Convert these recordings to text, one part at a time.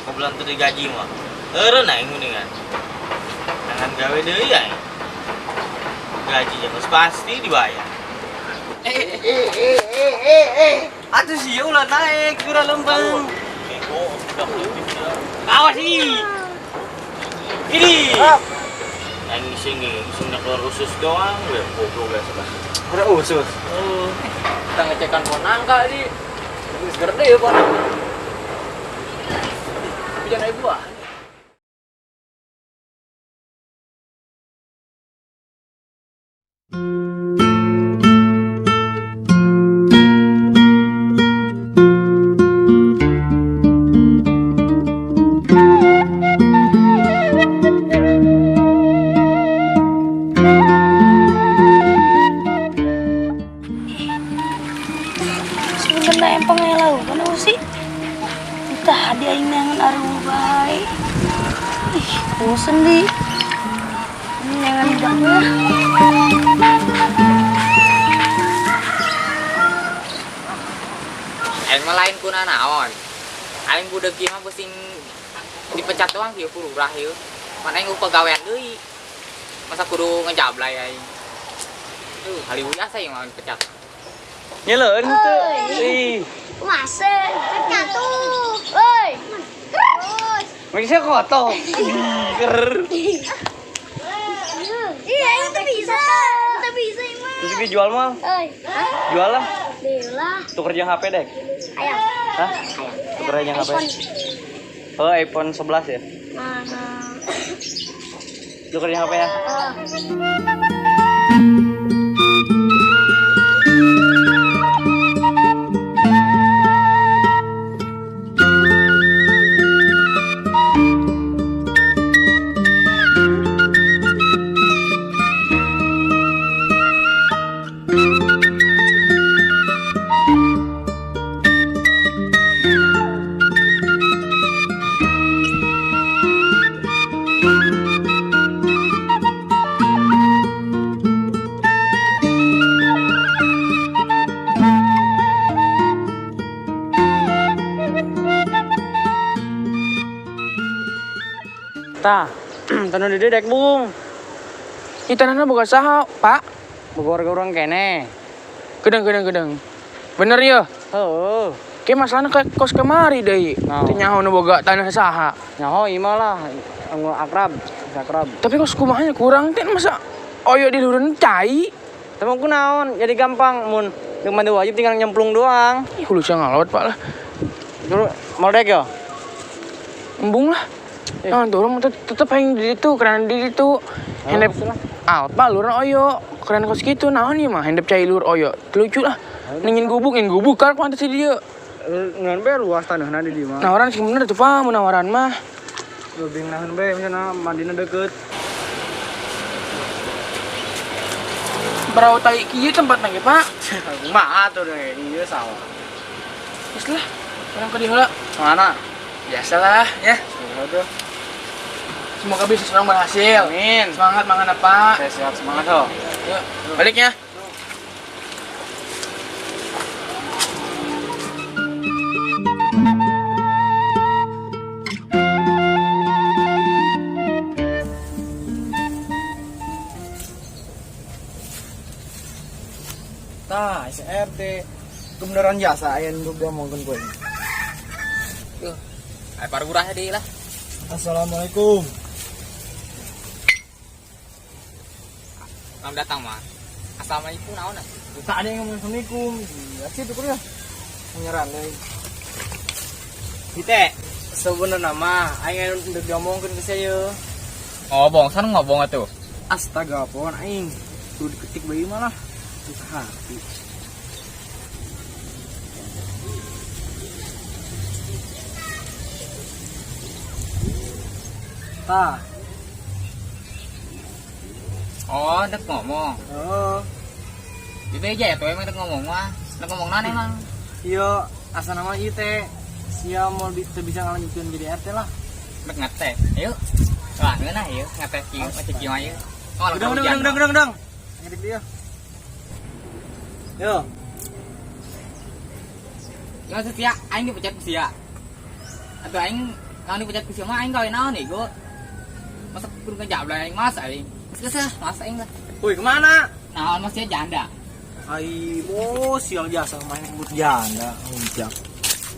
Aku bulan tuh digaji mah. Eureun aing mendingan. Jangan gawe deui aing. Gaji geus pasti dibayar. Atuh sih ulah naik kira lempeng. Awas sih. Ini. Aing iseng keluar usus doang, we goblok guys. Ada usus. Kita ngecekan ponangka di. Geus gede ya ponangka. Tapi jangan ibu ah. Sebenarnya yang pengelau kan sih kita hadiah ini yang arubai bosen di ini yang hidangnya Aing mah lain kuna naon. Aing budak ieu mah pusing dipecat doang kieu kururah ieu. Mana aing pagawean deui. Masa kudu ngejablay aing. Haliwuh asa ieu mah dipecat. Nyeleun teu. Ih, masa pecat tuh oi bisa kotor. Ger. iya itu bisa emang Terus dijual mah. oi Jual lah. Delah Tuker jeung HP dek. ayo Hah? Tuker jeung HP. Oh, iPhone 11 ya. mana Tuker jeung HP ya. Tah, tanah di dek bung. Ini tanahnya boga saha, Pak? Boga orang kene. Gedeng. Bener ya? Heuh. Kayak masalahnya kayak kos kemari deh. Naon? Teu nyaho nu boga tanah saha. Nyaho ieu lah, anu akrab. Tapi kos kumahanya kurang teh masa oyo di lureun cai. Tapi kunaon? Jadi gampang mun geus mandi wajib tinggal nyemplung doang. Ih, hulu sia ngalot, Pak lah. Dulu mau dek yo. Embung lah. Nah, dorong tetep yang di itu, karena di itu hendep apa lureun oyo. Karena kos kitu naon ieu mah hendep cai lur oyo. Lucu lah. Ningin gubuk karek pantes di dieu. Ngan be luas tanahna di dieu mah. Nawaran sih bener tuh, Pak, menawaran mah. Lebih nahan be misalnya mandina deket. Berau tai kieu tempatna ge, Pak. Kumaha tuh deh, ieu sawah. Geus lah. Orang ke diheula. Mana? Biasalah ya. Aduh. Semoga bisnis orang berhasil. Amin. Semangat mangan apa? Sehat semangat ho. Yuk, baliknya. Tah, SRT kebenaran jasa aya nu diomongkeun gue. Tuh. Ai parurah deui lah. Assalamualaikum. Selamat datang mah. Assalamualaikum naon ah? Tak ada yang ngomong assalamualaikum. Ya sih tuh kuliah. Menyerang deui. Kita Sebenarnya mah aing udah diomongkeun ke saya. Ngobong, san ngobong atuh. Astaga, pohon aing. Tuh diketik bayi malah. Susah hati. Tah. Oh, dek ngomong. Oh. Di beja ya tuh emang dek ngomong mah. Dek ngomong nana emang. Iya, asa nama ieu teh sia mau bisa ngalanjutkeun jadi RT lah. Dek ngeteh. Ayo. Wah, ngeunah ieu ngeteh kieu macet kieu aja. Oh, Udang. Ngedik dia. Yo. Ya setia aing dipecat sia. Atuh aing Kang dipecat ku siapa aing gawe naon nih go. Masa kudu ngejawab lah aing mas aing. Geus mas aing lah. Woi, kemana? Naon mas dia janda. Ai bos yang jasa main rambut janda. Ujak.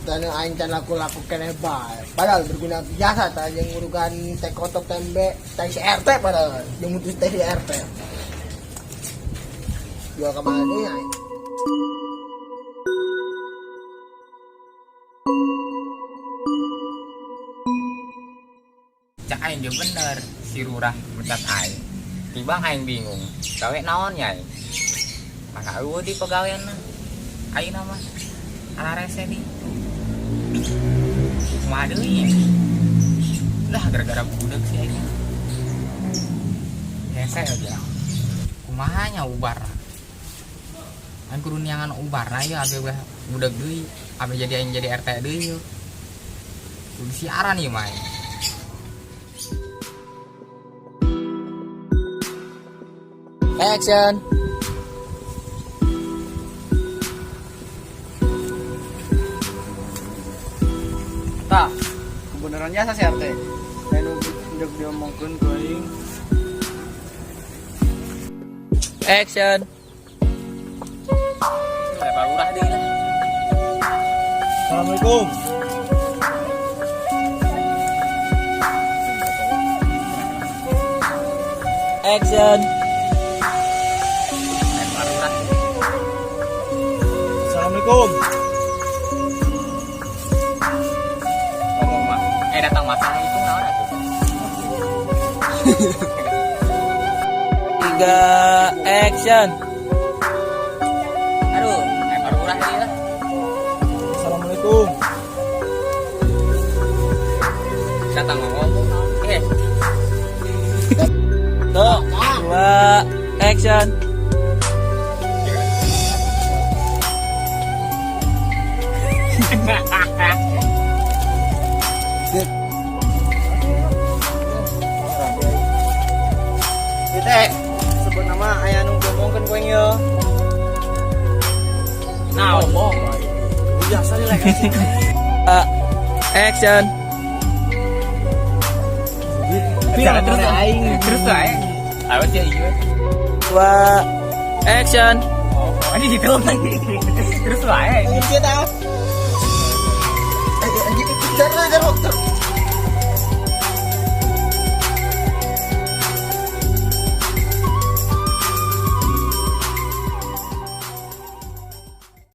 Dan yang aing can laku kene bae. Padahal berguna jasa ta yang ngurukan teh kotok tembe, teh CRT padahal yang mutus teh CRT. Jual ke mana nih aing? Cak aing juga bener si Rurah mecat aing. Tiba aing bingung. Gawe naon ya aing? Mana eueuh di pegawaianna. Aing nama ala rese di. Kumaha deui ya? Lah gara-gara budak sih aing. Hese aja. Kumaha nya ubar. Aing kudu niangan ubarna ya abe budak deui. Abe jadi aing jadi RT deui yeuh. Kudu siaran ieu mah. Action. Tah, kebenaran jasa sih RT. Anu udah diomongkeun ku aing. Action. Lebar urah deui lah. Assalamualaikum. Action. Lebar urah. Assalamualaikum. Ngomong mah. Datang masalah itu naon atuh? 3 action. Aduh, lebar urah deui lah. Assalamualaikum. Datang ngomong naon? Eh, Tuh, 2 action. Teh, sebut nama aya anu ngomongkeun ku aing ye. nah ngomong. Jasa di lek. Action. Biar terus aing. Terus aing. Awet ya ieu. 2 action. Oh, ini gitu lagi. Terus wae. Kita. Ayo, kita dokter.